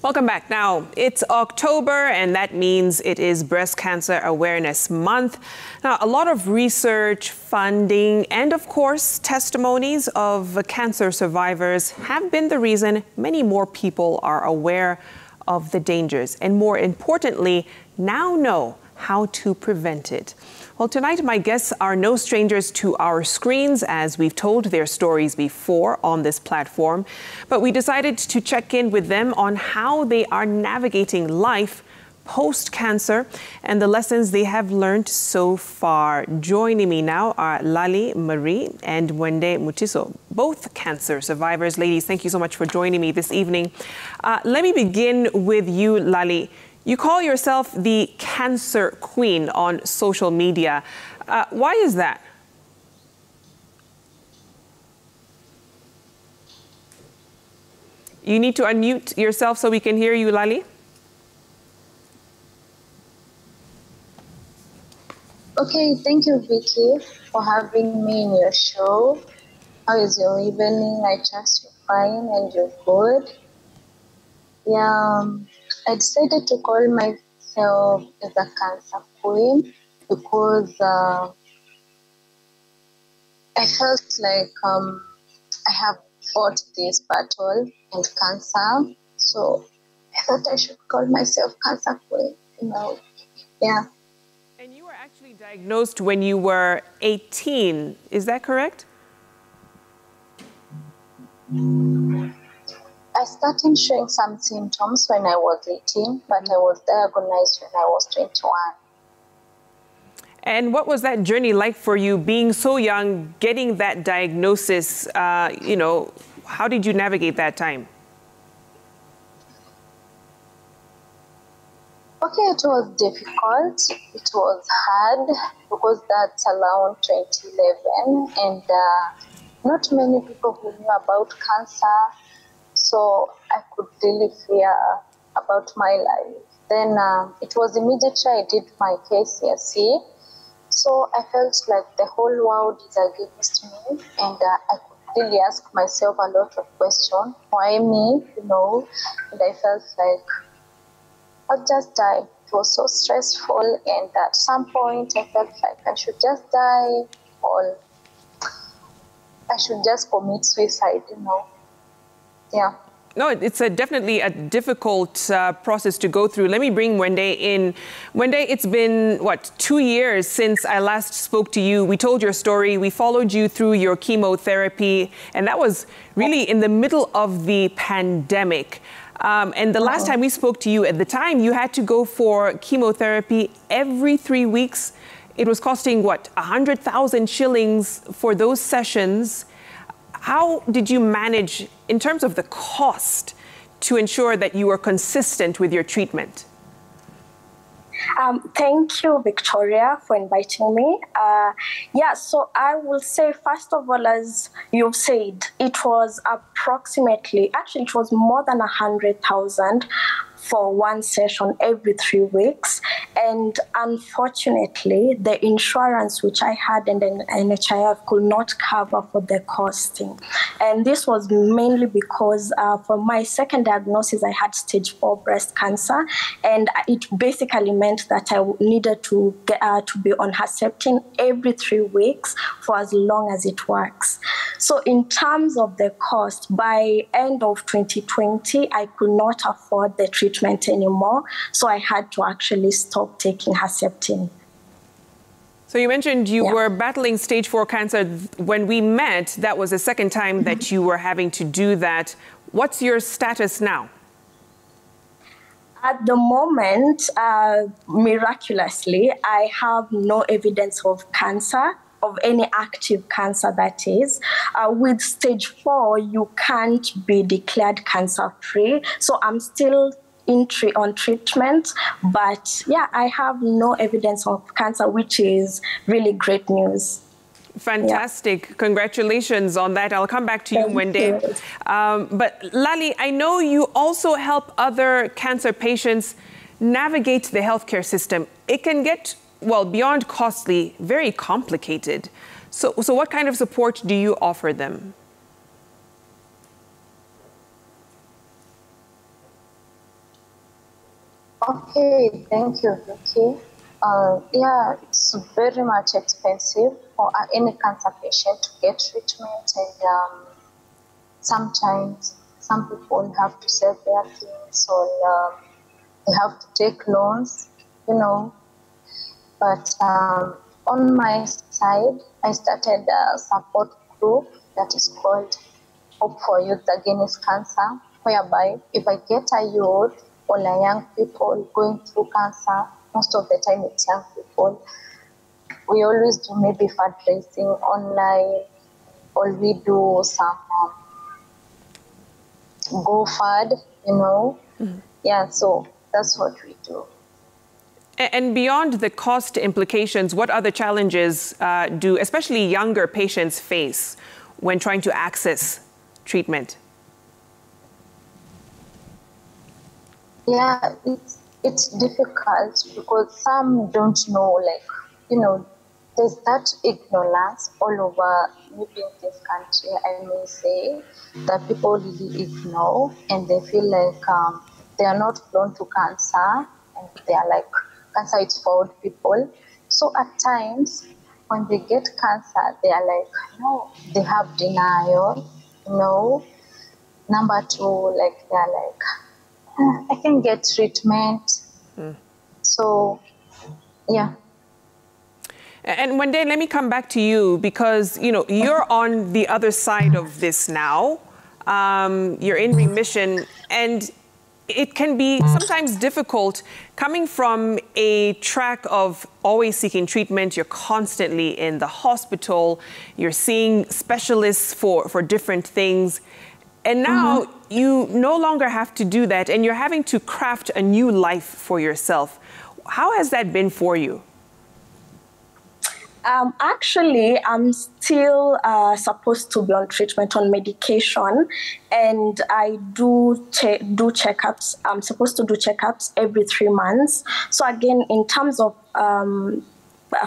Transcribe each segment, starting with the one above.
Welcome back. Now, it's October, and that means it is Breast Cancer Awareness Month. Now, a lot of research, funding, and of course, testimonies of cancer survivors have been the reason many more people are aware of the dangers and, more importantly, now know how to prevent it. Well, tonight, my guests are no strangers to our screens, as we've told their stories before on this platform. But we decided to check in with them on how they are navigating life post-cancer and the lessons they have learned so far. Joining me now are Lali Marie and Wende Mutiso, both cancer survivors. Ladies, thank you so much for joining me this evening. Let me begin with you, Lali. You call yourself the cancer queen on social media. Why is that? You need to unmute yourself so we can hear you, Lali. Okay, thank you, Vicky, for having me in your show. How is your evening? I trust you're fine and you're good. Yeah, I decided to call myself as a cancer queen because I felt like I have fought this battle and cancer, so I thought I should call myself cancer queen. Yeah. And you were actually diagnosed when you were 18, is that correct? I started showing some symptoms when I was 18, but I was diagnosed when I was 21. And what was that journey like for you, being so young, getting that diagnosis? How did you navigate that time? Okay, it was difficult. It was hard because that's around 2011, and not many people who knew about cancer. So I could really fear about my life. Then it was immediately I did my KCSE. So I felt like the whole world is against me, and I could really ask myself a lot of questions. Why me? And I felt like I'll just die. It was so stressful, and at some point I felt like I should just die, or I should just commit suicide, Yeah. No, it's definitely a difficult process to go through. Let me bring Wende in. Wende, it's been, 2 years since I last spoke to you. We told your story. We followed you through your chemotherapy, and that was really in the middle of the pandemic. And the last time we spoke to you, at the time, you had to go for chemotherapy every 3 weeks. It was costing, 100,000 shillings for those sessions. How did you manage, in terms of the cost, to ensure that you were consistent with your treatment? Thank you, Victoria, for inviting me. So I will say, first of all, as you've said, it was it was more than 100,000 for one session every 3 weeks. And unfortunately, the insurance which I had and the NHIF could not cover for the costing. And this was mainly because for my second diagnosis, I had stage 4 breast cancer. And it basically meant that I needed to be on Herceptin every 3 weeks for as long as it works. So in terms of the cost, by end of 2020, I could not afford the treatment anymore. So I had to actually stop taking Herceptin. So you mentioned you were battling stage 4 cancer. When we met, that was the second time that you were having to do that. What's your status now? At the moment, miraculously, I have no evidence of cancer, of any active cancer, that is. With stage 4, you can't be declared cancer-free. So I'm still on treatment, but I have no evidence of cancer, which is really great news. Fantastic. Yeah. Congratulations on that. I'll come back to you, Wende. But Lali, I know you also help other cancer patients navigate the healthcare system. It can get, beyond costly, very complicated. So what kind of support do you offer them? Okay, thank you, Vicky. Yeah, it's very much expensive for any cancer patient to get treatment, and sometimes some people have to sell their things, or they have to take loans, you know. But on my side, I started a support group that is called Hope for Youth Against Cancer, whereby if I get a youth or a young people going through cancer, most of the time it's young people, we always do maybe fundraising online, or we do some GoFund, you know. Mm-hmm. Yeah, so that's what we do. And beyond the cost implications, what other challenges do especially younger patients face when trying to access treatment? Yeah, it's difficult because some don't know, like, you know, there's that ignorance all over, maybe in this country, I may say, that people really ignore, and they feel like they are not prone to cancer, and they are like, cancer is for old people. So at times, when they get cancer, they are like, no, they have denial, no. Number two, like, they're like, I can get treatment. So, yeah. And Wande, let me come back to you, because, you know, you're on the other side of this now. You're in remission, and it can be sometimes difficult coming from a track of always seeking treatment. You're constantly in the hospital. You're seeing specialists for different things. And now you no longer have to do that, and you're having to craft a new life for yourself. How has that been for you? Actually, I'm still supposed to be on treatment, on medication, and I do checkups. I'm supposed to do checkups every 3 months. So again, in terms of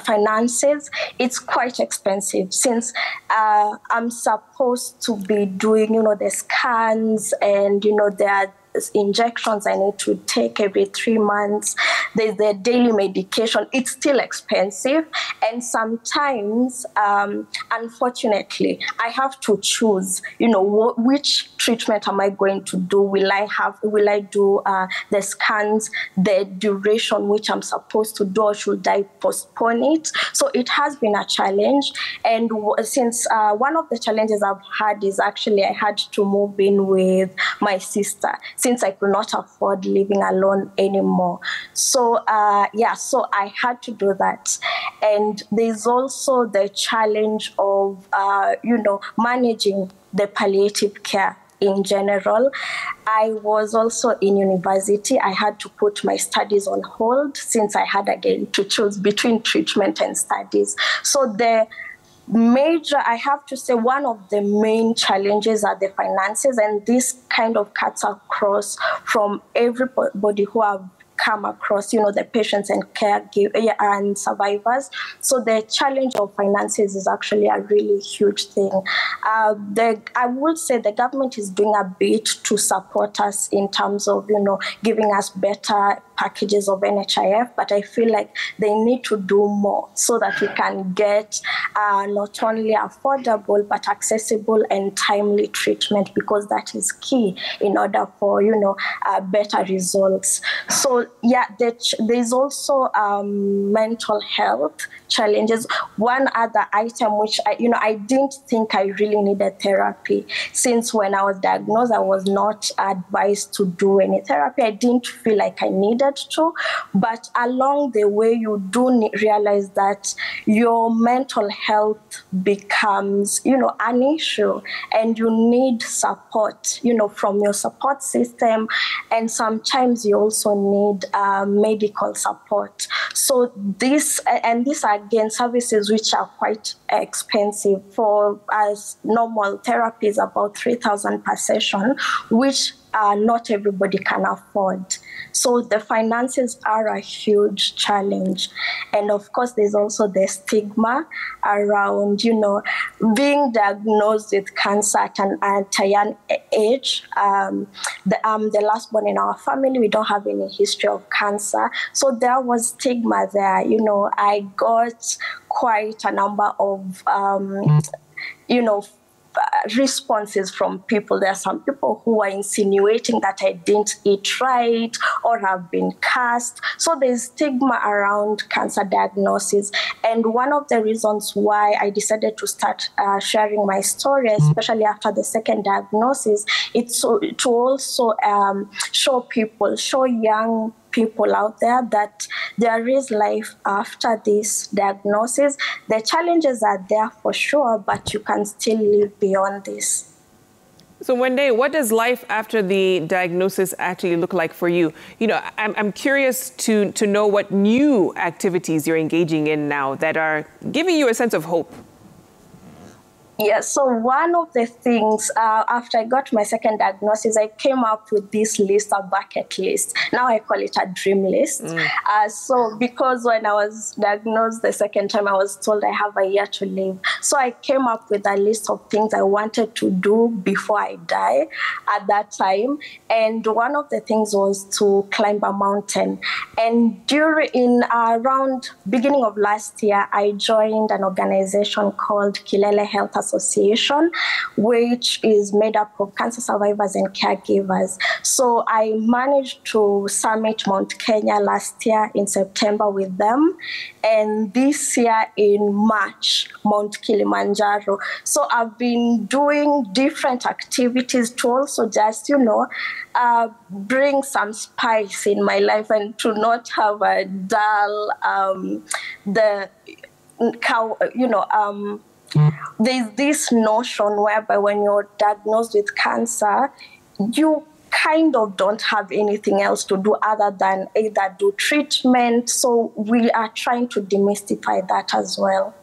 finances, it's quite expensive, since I'm supposed to be doing, you know, the scans, and, you know, there are injections I need to take every 3 months. There's the daily medication. It's still expensive, and sometimes, unfortunately, I have to choose, you know, which treatment am I going to do? Will I do the scans, the duration which I'm supposed to do, or should I postpone it? So it has been a challenge, and since one of the challenges I've had is actually I had to move in with my sister, since I could not afford living alone anymore. So so I had to do that. And there's also the challenge of, managing the palliative care in general. I was also in university. I had to put my studies on hold, since I had again to choose between treatment and studies. So I have to say, one of the main challenges are the finances, and this kind of cuts across from everybody who have come across, you know, the patients and caregivers and survivors. So the challenge of finances is actually a really huge thing. I would say the government is doing a bit to support us in terms of, you know, giving us better packages of NHIF, but I feel like they need to do more so that we can get not only affordable but accessible and timely treatment, because that is key in order for, you know, better results. So yeah, there's also mental health challenges. One other item which I didn't think I really needed therapy, since when I was diagnosed, I was not advised to do any therapy. I didn't feel like I needed to, but along the way, you do realize that your mental health becomes, you know, an issue, and you need support, you know, from your support system, and sometimes you also need medical support. So these are again services which are quite expensive. For as normal therapy is about 3,000 per session, which not everybody can afford. So the finances are a huge challenge. And of course, there's also the stigma around, being diagnosed with cancer at a young age. The last born in our family, we don't have any history of cancer. So there was stigma there. I got quite a number of, responses from people. There are some people who are insinuating that I didn't eat right or have been cursed. So there's stigma around cancer diagnosis. And one of the reasons why I decided to start sharing my story, especially after the second diagnosis, it's to also show young people out there that there is life after this diagnosis. The challenges are there for sure, but you can still live beyond this. So Wende, what does life after the diagnosis actually look like for you? I'm curious to know what new activities you're engaging in now that are giving you a sense of hope. Yes, so one of the things, after I got my second diagnosis, I came up with this list, a bucket list. Now I call it a dream list. So because when I was diagnosed the second time, I was told I have a year to live. So I came up with a list of things I wanted to do before I die at that time. And one of the things was to climb a mountain. And around beginning of last year, I joined an organization called Kilele Health Association, which is made up of cancer survivors and caregivers. So I managed to summit Mount Kenya last year in September with them, and this year in March, Mount Kilimanjaro. So I've been doing different activities to also just, bring some spice in my life and to not have a dull, there's this notion whereby when you're diagnosed with cancer, you kind of don't have anything else to do other than either do treatment. So we are trying to demystify that as well.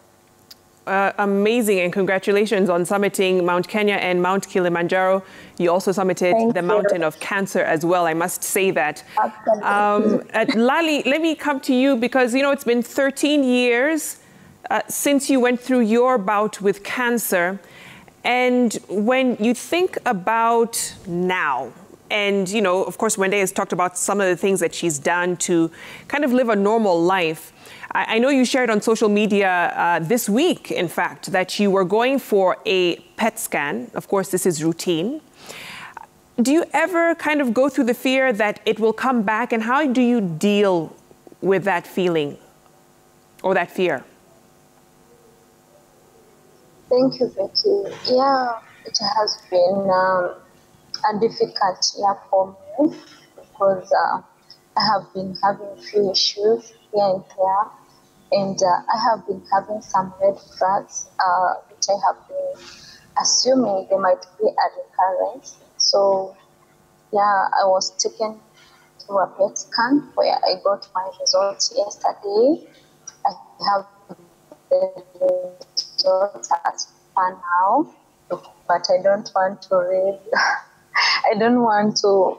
Amazing, and congratulations on summiting Mount Kenya and Mount Kilimanjaro. You also summited the mountain of cancer as well, I must say that. Lali, let me come to you because, it's been 13 years since you went through your bout with cancer. And when you think about now, and, of course, Wende has talked about some of the things that she's done to kind of live a normal life. I know you shared on social media this week, in fact, that you were going for a PET scan. Of course, this is routine. Do you ever kind of go through the fear that it will come back? And how do you deal with that feeling or that fear? Thank you, Becky. Yeah, it has been a difficult year for me because I have been having a few issues here and there, and I have been having some red flags, which I have been assuming they might be a recurrence. So, yeah, I was taken to a PET scan where I got my results yesterday. I have the results as far now, but I don't want to read. I don't want to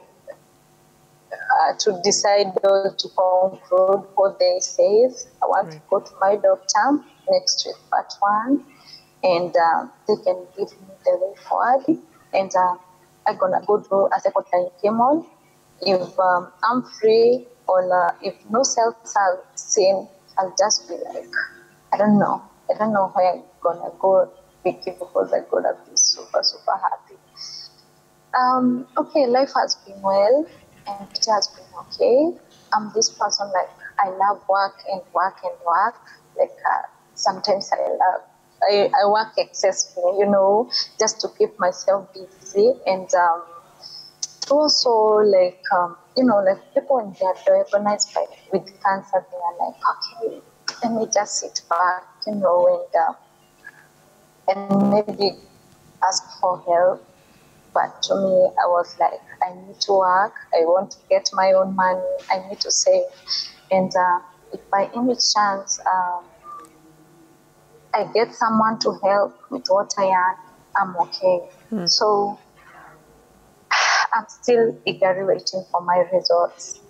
decide or to conclude what they say. I want to go to my doctor next week, part 1, and they can give me the way forward. And I'm gonna go through a second chemo. If I'm free or if no cells are seen, I'll just be like, I don't know where I'm gonna go, Vicky, because I'm gonna be super, super happy. Okay, life has been well, and it has been okay. I'm this person, like, I love work and work and work. Like, sometimes I work excessively, just to keep myself busy. And also, like, like people when they are diagnosed with cancer, they are like, okay, let me just sit back, and maybe ask for help. But to me, I was like, I need to work. I want to get my own money. I need to save. And if by any chance I get someone to help with what I earn, I'm okay. So I'm still eagerly waiting for my results.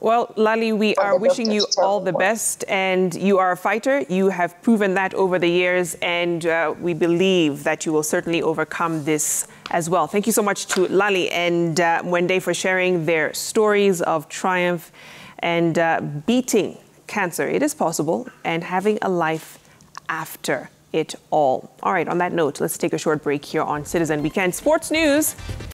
Well, Lali, we are wishing you all the best, and you are a fighter. You have proven that over the years, and we believe that you will certainly overcome this as well. Thank you so much to Lali and Mwende for sharing their stories of triumph and beating cancer. It is possible, and having a life after it all. All right, on that note, let's take a short break here on Citizen Weekend Sports News.